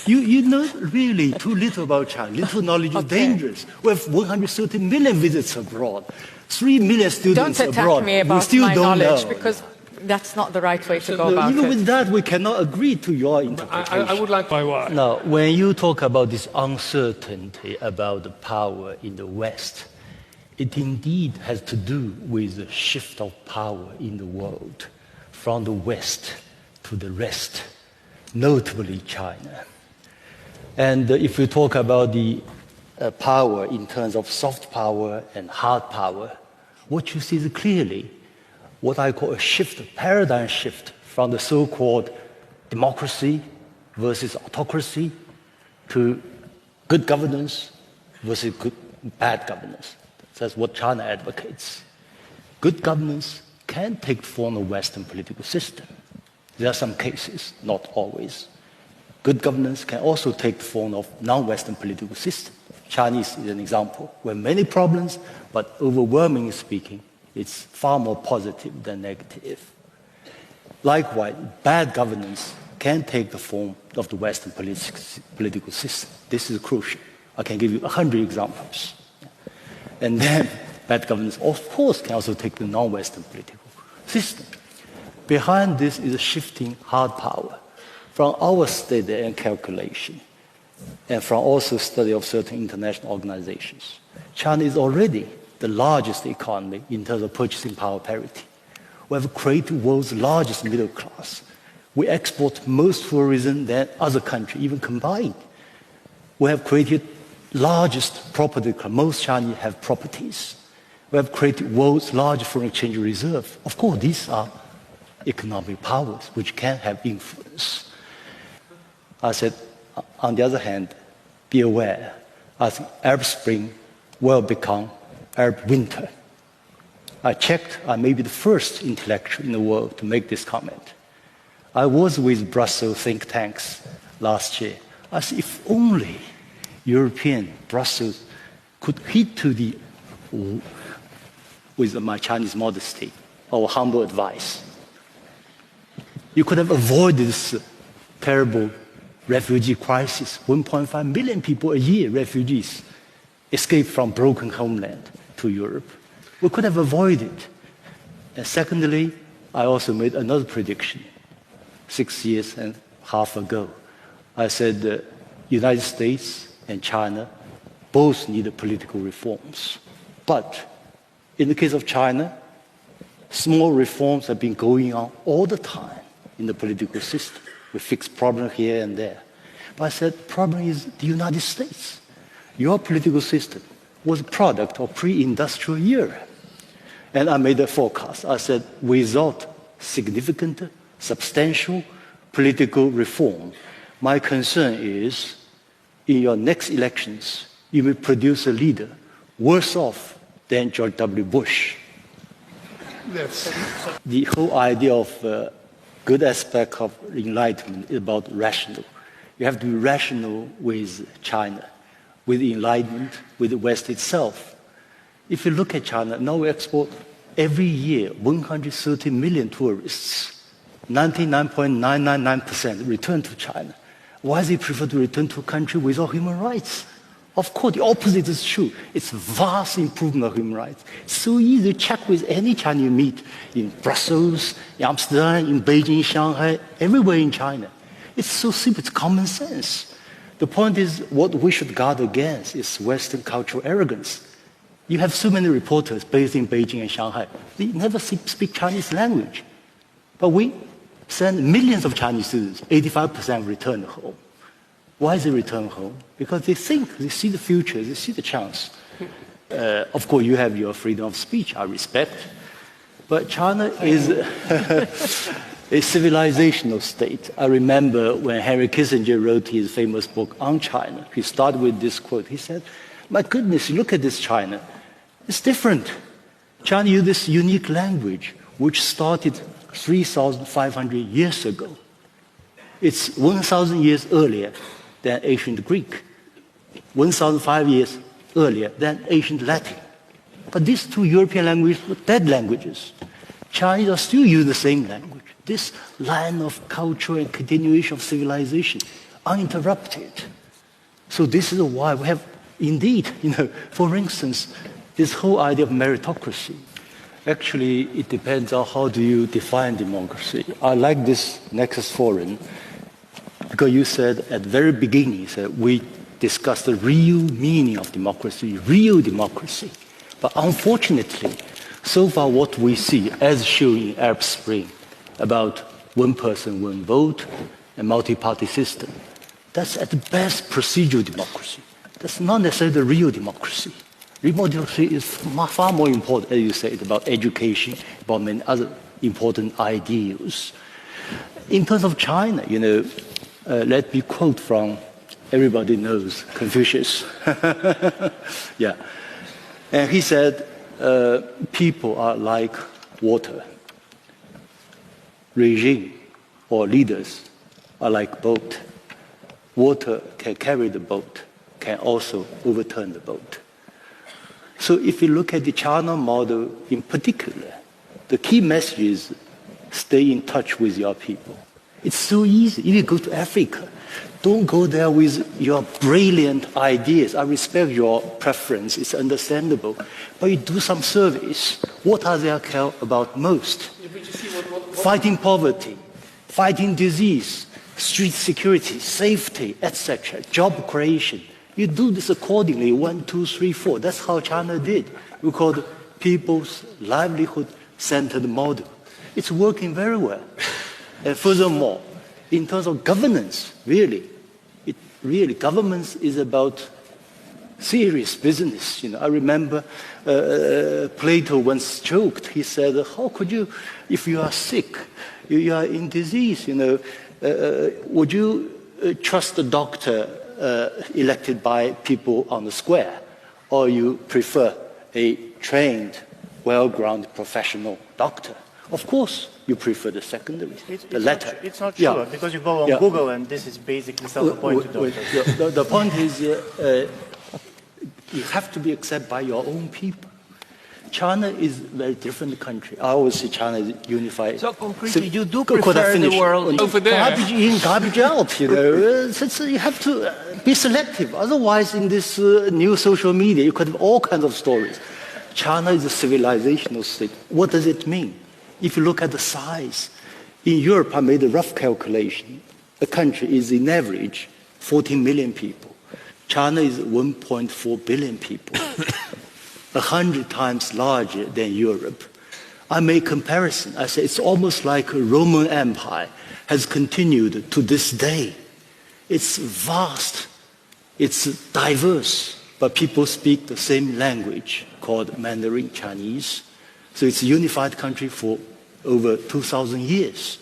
You know really too little about China. Little knowledge is dangerous. We have 130 million visits abroad, 3 million students abroad. Don't attack me about still my don't knowledge, know. because that's not the right way to go about Even it. with that, we cannot agree to your interpretation. I would like to... Why? Now, when you talk about this uncertainty about the power in the West, it indeed has to do with the shift of power in the world from the West to the rest, notably China. And if we talk about the power in terms of soft power and hard power, what you see is clearly what I call a shift, a paradigm shift from the so-called democracy versus autocracy to good governance versus bad governance. That's what China advocates. Good governance can take the form of Western political system. There are some cases, not always. Good governance can also take the form of non-Western political system. Chinese is an example. We have many problems, but overwhelmingly speaking, it's far more positive than negative. Likewise, bad governance can take the form of the Western political system. This is crucial. I can give you 100 examples. And then bad governance, of course, can also take the non-Western political system. Behind this is a shifting hard power. From our study and calculation, and from also study of certain international organizations, China is already the largest economy in terms of purchasing power parity. We have created the world's largest middle class. We export most tourism than other countries, even combined. We have created largest property, most Chinese have properties. We have created world's largest foreign exchange reserve. Of course, these are economic powers which can have influence. I said, on the other hand, be aware, I think Arab Spring will become Arab Winter. I checked, I may be the first intellectual in the world to make this comment. I was with Brussels think tanks last year. I said, if only European Brussels could heed to the, with my Chinese modesty, our humble advice, you could have avoided this terrible refugee crisis. 1.5 million people a year, refugees, escape from broken homeland to Europe. We could have avoided. And secondly, I also made another prediction 6 years and a half ago. I said the United States and China both need political reforms. But in the case of China, small reforms have been going on all the time in the political system. We fix problems here and there. But I said, the problem is the United States. Your political system was a product of pre-industrial era. And I made a forecast. I said, without significant, substantial political reform, my concern is, in your next elections, you will produce a leader worse off than George W. Bush. Yes. The whole idea of good aspect of enlightenment is about rational. You have to be rational with China, with enlightenment, with the West itself. If you look at China, now we export every year 130 million tourists. 99.999% return to China. Why do they prefer to return to a country without human rights? Of course, the opposite is true. It's vast improvement of human rights. It's so easy to check with any Chinese you meet in Brussels, in Amsterdam, in Beijing, Shanghai, everywhere in China. It's so simple, it's common sense. The point is, what we should guard against is Western cultural arrogance. You have so many reporters based in Beijing and Shanghai. They never speak Chinese language. But we send millions of Chinese students, 85% return home. Why they return home? Because they think, they see the future, they see the chance. Of course, you have your freedom of speech, I respect. But China is a civilizational state. I remember when Henry Kissinger wrote his famous book on China, he started with this quote. He said, my goodness, look at this China. It's different. China uses this unique language, which started 3,500 years ago. It's 1,000 years earlier than ancient Greek, 1,005 years earlier than ancient Latin. But these two European languages were dead languages. Chinese are still using the same language. This line of culture and continuation of civilization uninterrupted. So this is why we have, indeed, for instance, this whole idea of meritocracy. Actually, it depends on how do you define democracy. I like this Nexus Forum because you said at the very beginning, you said we discussed the real meaning of democracy, real democracy. But unfortunately, so far what we see, as shown in Arab Spring, about one person, one vote, a multi-party system, that's at the best procedural democracy. That's not necessarily the real democracy. Real democracy is far more important, as you said, about education, about many other important ideals. In terms of China, let me quote from everybody knows Confucius. Yeah. And he said, people are like water. Regime or leaders are like boat. Water can carry the boat, can also overturn the boat. So if you look at the China model in particular, the key message is stay in touch with your people. It's so easy. If you go to Africa, don't go there with your brilliant ideas. I respect your preference. It's understandable. But you do some service. What are they care about most? Fighting poverty, fighting disease, street security, safety, etc., job creation. You do this accordingly, 1, 2, 3, 4. That's how China did. We call it people's livelihood-centered model. It's working very well. And furthermore, in terms of governance, really, governance is about serious business. I remember Plato once joked. He said, how could you, if you are sick, you are in disease, would you trust the doctor elected by people on the square, or you prefer a trained, well-grounded professional doctor? Of course, you prefer the secondary, the latter. It's not true, because you go on Google and this is basically self-appointed doctors. The point is, you have to be accepted by your own people. China is a very different country. I always say China is unified. So concretely, you do Could I prefer finish? the world over there. Garbage in, garbage out, you have to be selective. Otherwise, in this new social media, you could have all kinds of stories. China is a civilizational state. What does it mean? If you look at the size, in Europe, I made a rough calculation. A country is, in average, 14 million people. China is 1.4 billion people, 100 times larger than Europe. I make comparison. I say it's almost like a Roman Empire has continued to this day. It's vast, it's diverse, but people speak the same language called Mandarin Chinese. So it's a unified country for over 2,000 years.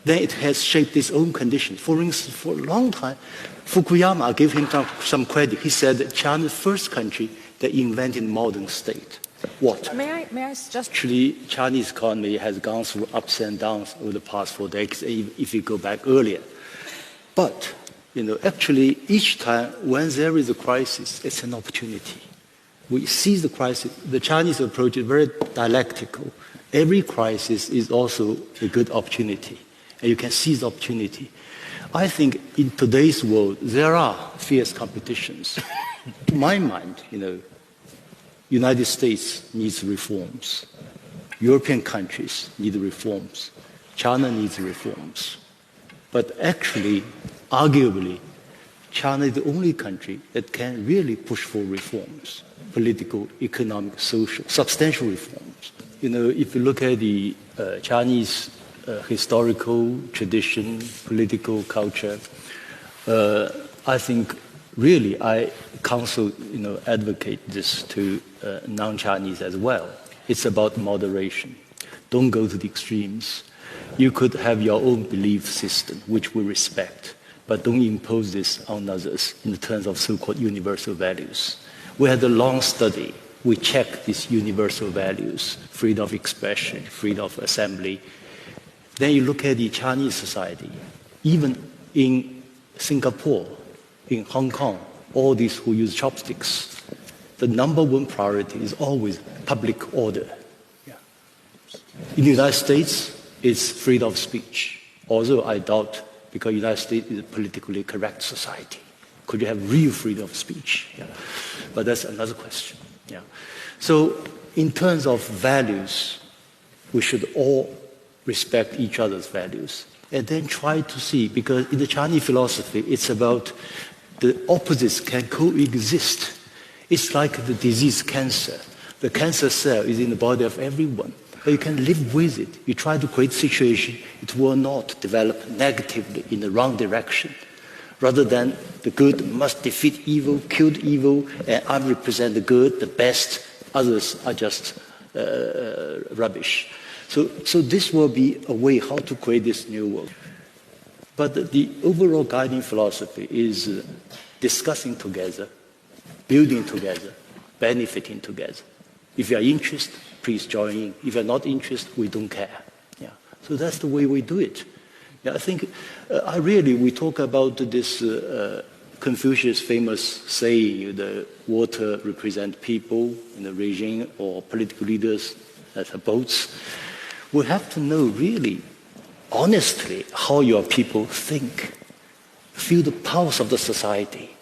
Then it has shaped its own conditions. For instance, for a long time, Fukuyama, I give him some credit. He said that China is the first country that invented modern state. What? May I just... Actually, Chinese economy has gone through ups and downs over the past 4 decades, if you go back earlier. But, actually, each time when there is a crisis, it's an opportunity. We seize the crisis. The Chinese approach is very dialectical. Every crisis is also a good opportunity, and you can seize the opportunity. I think in today's world, there are fierce competitions. To my mind, United States needs reforms. European countries need reforms. China needs reforms. But actually, arguably, China is the only country that can really push for reforms. Political, economic, social, substantial reforms. If you look at the Chinese historical tradition, political culture, I think really I counsel, advocate this to non-Chinese as well. It's about moderation. Don't go to the extremes. You could have your own belief system, which we respect, but don't impose this on others in terms of so-called universal values. We had a long study. We checked these universal values, freedom of expression, freedom of assembly. Then you look at the Chinese society, even in Singapore, in Hong Kong, all these who use chopsticks, the number one priority is always public order. Yeah. In the United States, it's freedom of speech, although I doubt because the United States is a politically correct society. Could you have real freedom of speech? Yeah. But that's another question. Yeah. So in terms of values, we should all respect each other's values and then try to see, because in the Chinese philosophy, it's about the opposites can coexist. It's like the disease cancer. The cancer cell is in the body of everyone, but you can live with it. You try to create a situation, it will not develop negatively in the wrong direction. Rather than the good must defeat evil, kill evil, and I represent the good, the best, others are just rubbish. So this will be a way how to create this new world. But the overall guiding philosophy is discussing together, building together, benefiting together. If you are interested, please join in. If you are not interested, we don't care. Yeah. So that's the way we do it. Yeah, I think we talk about this Confucius' famous saying, the water represents people in the regime or political leaders as boats. We have to know really, honestly, how your people think, feel the pulse of the society.